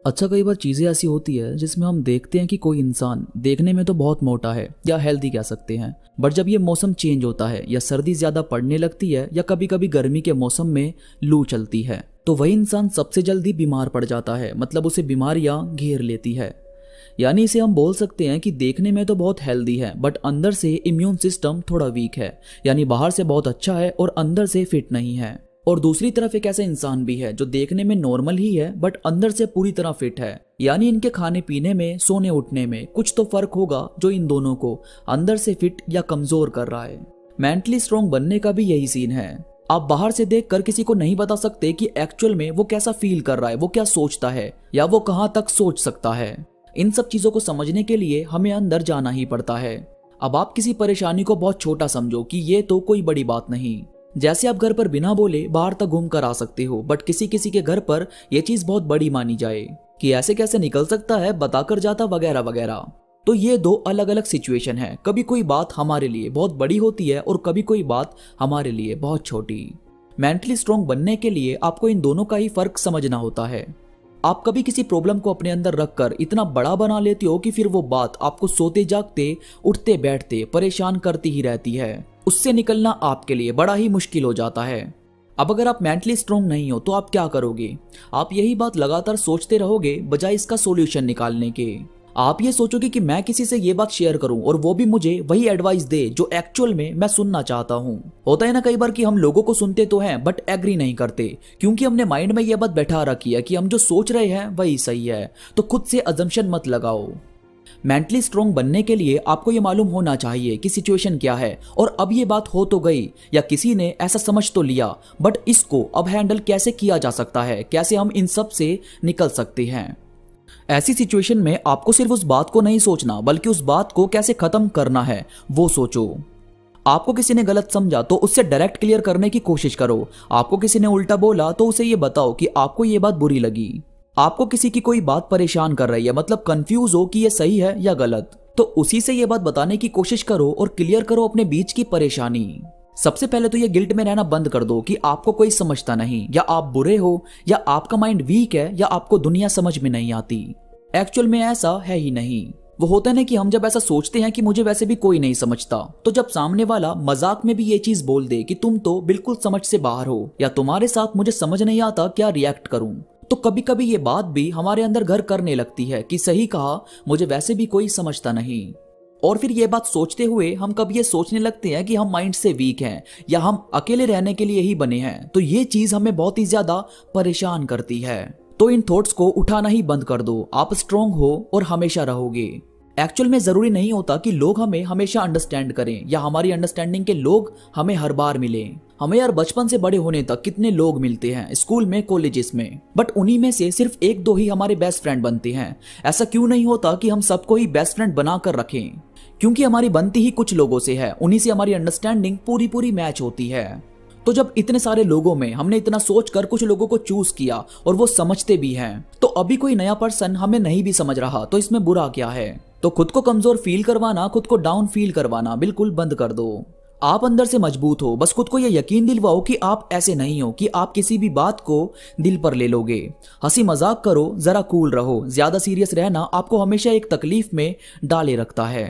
अच्छा, कई बार चीज़ें ऐसी होती है जिसमें हम देखते हैं कि कोई इंसान देखने में तो बहुत मोटा है या हेल्दी कह सकते हैं, बट जब ये मौसम चेंज होता है या सर्दी ज़्यादा पड़ने लगती है या कभी कभी गर्मी के मौसम में लू चलती है तो वही इंसान सबसे जल्दी बीमार पड़ जाता है। मतलब उसे बीमारियां घेर लेती है। यानी इसे हम बोल सकते हैं कि देखने में तो बहुत हेल्दी है बट अंदर से इम्यून सिस्टम थोड़ा वीक है। यानी बाहर से बहुत अच्छा है और अंदर से फिट नहीं है। और दूसरी तरफ एक ऐसा इंसान भी है जो देखने में नॉर्मल ही है बट अंदर से पूरी तरह फिट है। यानी इनके खाने पीने में, सोने उठने में कुछ तो फर्क होगा जो इन दोनों को अंदर से फिट या कमजोर कर रहा है। मेंटली स्ट्रॉन्ग बनने का भी यही सीन है। आप बाहर से देखकर किसी को नहीं बता सकते कि एक्चुअल में वो कैसा फील कर रहा है, वो क्या सोचता है या वो कहां तक सोच सकता है। इन सब चीजों को समझने के लिए हमें अंदर जाना ही पड़ता है। अब आप किसी परेशानी को बहुत छोटा समझो कि ये तो कोई बड़ी बात नहीं। जैसे आप घर पर बिना बोले बाहर तक घूम कर आ सकते हो, बट किसी किसी के घर पर यह चीज बहुत बड़ी मानी जाए कि ऐसे कैसे निकल सकता है, बताकर जाता वगैरह वगैरह। तो ये दो अलग अलग सिचुएशन है। कभी कोई बात हमारे लिए बहुत बड़ी होती है और कभी कोई बात हमारे लिए बहुत छोटी। मेंटली स्ट्रांग बनने के लिए आपको इन दोनों का ही फर्क समझना होता है। आप कभी किसी प्रॉब्लम को अपने अंदर रखकर इतना बड़ा बना लेते हो कि फिर वो बात आपको सोते जागते, उठते बैठते परेशान करती ही रहती है। उससे निकलना आपके लिए बड़ा ही मुश्किल हो जाता है। अब अगर आप मेंटली स्ट्रांग नहीं हो तो आप क्या करोगे? आप यही बात लगातार सोचते रहोगे बजाय इसका सॉल्यूशन निकालने के। आप ये सोचोगे कि मैं किसी से ये बात शेयर करूं और वो भी मुझे वही एडवाइस दे जो एक्चुअल में मैं सुनना चाहता हूं। होता है ना कई बार कि हम लोगों को सुनते तो हैं बट एग्री नहीं करते, क्योंकि हमने माइंड में ये बात बैठा रखी है कि हम जो सोच रहे हैं वही सही है। तो खुद से अजम्पशन मत लगाओ। मेंटली स्ट्रांग बनने के लिए आपको ये मालूम होना चाहिए कि सिचुएशन क्या है और अब ये बात हो तो गई या किसी ने ऐसा समझ तो लिया, बट इसको अब हैंडल कैसे किया जा सकता है, कैसे हम इन सब से निकल सकते हैं। ऐसी सिचुएशन में आपको सिर्फ उस बात को नहीं सोचना बल्कि उस बात को कैसे खत्म करना है वो सोचो। आपको किसी ने गलत समझा तो उससे डायरेक्ट क्लियर करने की कोशिश करो। आपको किसी ने उल्टा बोला तो उसे ये बताओ कि आपको ये बात बुरी लगी। आपको किसी की कोई बात परेशान कर रही है, मतलब कंफ्यूज हो कि ये सही है या गलत, तो उसी से ये बात बताने की कोशिश करो और क्लियर करो अपने बीच की परेशानी। सबसे पहले तो ये गिल्ट में रहना बंद कर दो कि आपको कोई समझता नहीं या आप बुरे हो या आपका माइंड वीक है या आपको दुनिया समझ में नहीं आती। एक्चुअल में ऐसा है ही नहीं। वो होता है ना कि हम जब ऐसा सोचते हैं कि मुझे वैसे भी कोई नहीं समझता, तो जब सामने वाला मजाक में भी ये चीज बोल दे कि तुम तो बिल्कुल समझ से बाहर हो या तुम्हारे साथ मुझे समझ नहीं आता क्या रिएक्ट करूं, तो कभी कभी ये बात भी हमारे अंदर घर करने लगती है कि सही कहा, मुझे वैसे भी कोई समझता नहीं। और फिर ये बात सोचते हुए हम कभी ये सोचने लगते हैं कि हम माइंड से वीक हैं या हम अकेले रहने के लिए ही बने हैं। तो ये चीज हमें बहुत ही ज्यादा परेशान करती है। तो इन थॉट्स को उठाना ही बंद कर दो। आप स्ट्रांग हो और हमेशा रहोगे। एक्चुअल में जरूरी नहीं होता कि लोग हमें हमेशा अंडरस्टैंड करें या हमारी अंडरस्टैंडिंग के लोग हमें हर बार मिले। हमें यार बचपन से बड़े होने तक कितने लोग मिलते हैं स्कूल में, कॉलेजेस में, बट उन्हीं में से सिर्फ एक दो ही हमारे बेस्ट फ्रेंड बनते हैं। ऐसा क्यों नहीं होता कि हम सबको ही बेस्ट फ्रेंड बनाकर रखें? क्योंकि हमारी बनती ही कुछ लोगों से है, उन्हीं से हमारी अंडरस्टैंडिंग पूरी पूरी मैच होती है। तो जब इतने सारे लोगों में हमने इतना सोचकर कुछ लोगों को चूज किया और वो समझते भी हैं, तो अभी कोई नया पर्सन हमें नहीं भी समझ रहा तो इसमें बुरा क्या है? तो खुद को कमजोर फील करवाना, खुद को डाउन फील करवाना बिल्कुल बंद कर दो। आप अंदर से मजबूत हो, बस खुद को यह यकीन दिलवाओ कि आप ऐसे नहीं हो कि आप किसी भी बात को दिल पर ले लोगे। हंसी मजाक करो, जरा कूल रहो। ज्यादा सीरियस रहना आपको हमेशा एक तकलीफ में डाले रखता है।